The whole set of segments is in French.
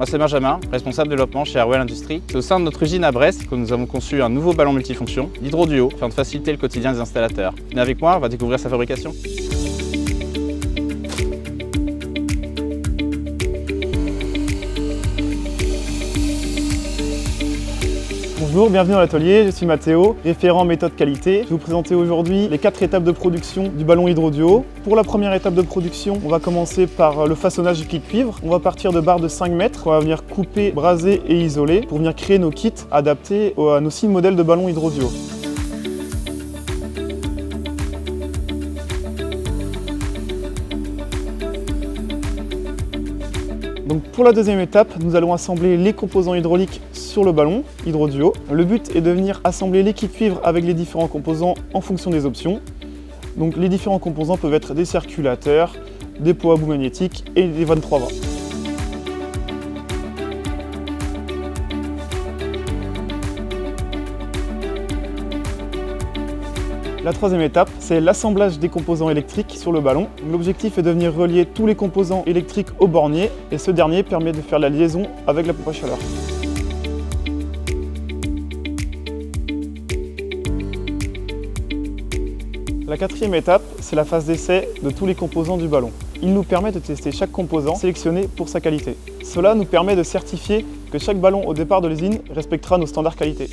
c'est Benjamin, responsable développement chez Airwell Industries. C'est au sein de notre usine à Brest que nous avons conçu un nouveau ballon multifonction, l'HydroDuo, afin de faciliter le quotidien des installateurs. Venez avec moi, on va découvrir sa fabrication. Bonjour, bienvenue dans l'atelier, je suis Mathéo, référent méthode qualité. Je vais vous présenter aujourd'hui les 4 étapes de production du ballon HydroDuo. Pour la première étape de production, on va commencer par le façonnage du kit cuivre. On va partir de barres de 5 mètres, on va venir couper, braser et isoler pour venir créer nos kits adaptés à nos 6 modèles de ballon HydroDuo. Donc pour la deuxième étape, nous allons assembler les composants hydrauliques sur le ballon HydroDuo. Le but est de venir assembler les kits cuivre avec les différents composants en fonction des options. Donc les différents composants peuvent être des circulateurs, des pots à bout magnétiques et des 23 bras. La troisième étape, c'est l'assemblage des composants électriques sur le ballon. L'objectif est de venir relier tous les composants électriques au bornier et ce dernier permet de faire la liaison avec la pompe à chaleur. La quatrième étape, c'est la phase d'essai de tous les composants du ballon. Il nous permet de tester chaque composant sélectionné pour sa qualité. Cela nous permet de certifier que chaque ballon au départ de l'usine respectera nos standards qualité.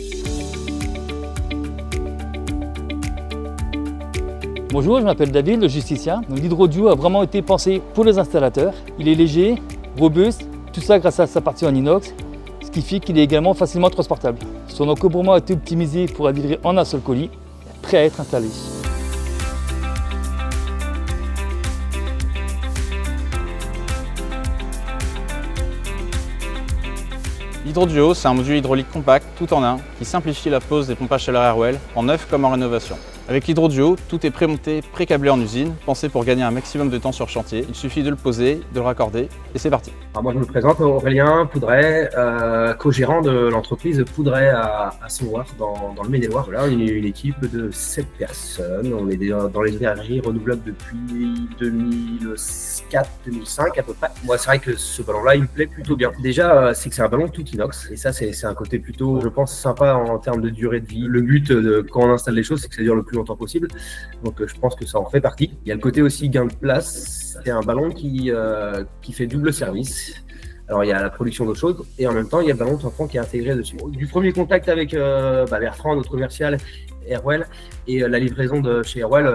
Bonjour, je m'appelle David, logisticien. L'HydroDuo a vraiment été pensé pour les installateurs. Il est léger, robuste, tout ça grâce à sa partie en inox, ce qui fait qu'il est également facilement transportable. Son encombrement a été optimisé pour être livré en un seul colis, prêt à être installé. L'HydroDuo, c'est un module hydraulique compact, tout en un, qui simplifie la pose des pompes à chaleur Airwell, en neuf comme en rénovation. Avec l'HydroDuo, tout est prémonté, pré-câblé en usine, pensé pour gagner un maximum de temps sur chantier. Il suffit de le poser, de le raccorder, et c'est parti. Alors moi je me présente, Aurélien Poudret, co-gérant de l'entreprise Poudret à Saint-Ouen dans le Maine-et-Loire. Voilà, on est une équipe de 7 personnes, on est dans les énergies renouvelables depuis 2004-2005 à peu près. Moi c'est vrai que ce ballon-là il me plaît plutôt bien. Déjà c'est que c'est un ballon tout inox, et ça c'est un côté plutôt, je pense, sympa en termes de durée de vie. Le but quand on installe les choses, c'est que ça dure le plus longtemps possible, donc je pense que ça en fait partie. Il y a le côté aussi gain de place, c'est un ballon qui fait double service. Alors il y a la production d'eau chaude et en même temps il y a le ballon tampon qui est intégré dessus. Du premier contact avec Bertrand, notre commercial Airwell, et la livraison de chez Airwell,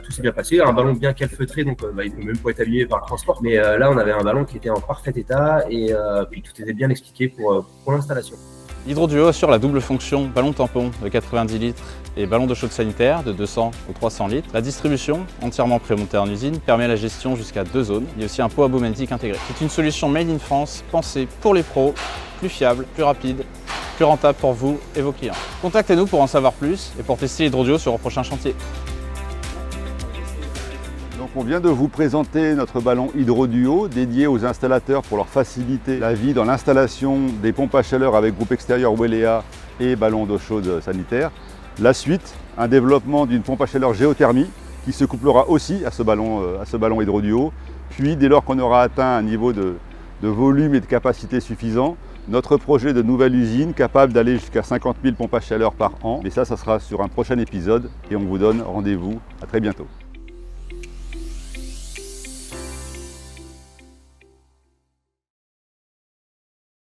tout s'est bien passé. Un ballon bien calfeutré, donc il ne peut même pas être abîmé par le transport. Mais là on avait un ballon qui était en parfait état et puis tout était bien expliqué pour l'installation. L'HydroDuo assure la double fonction ballon tampon de 90 litres et ballon d'eau chaude sanitaire de 200 ou 300 litres. La distribution, entièrement prémontée en usine, permet la gestion jusqu'à 2 zones. Il y a aussi un pot à bout magnétique intégré. C'est une solution made in France, pensée pour les pros, plus fiable, plus rapide, plus rentable pour vous et vos clients. Contactez-nous pour en savoir plus et pour tester l'HydroDuo sur vos prochains chantiers. Donc on vient de vous présenter notre ballon HydroDuo dédié aux installateurs pour leur faciliter la vie dans l'installation des pompes à chaleur avec groupe extérieur Welea et ballon d'eau chaude sanitaire. La suite, un développement d'une pompe à chaleur géothermie qui se couplera aussi à ce ballon HydroDuo. Puis dès lors qu'on aura atteint un niveau de volume et de capacité suffisant, notre projet de nouvelle usine capable d'aller jusqu'à 50 000 pompes à chaleur par an. Mais ça sera sur un prochain épisode et on vous donne rendez-vous à très bientôt.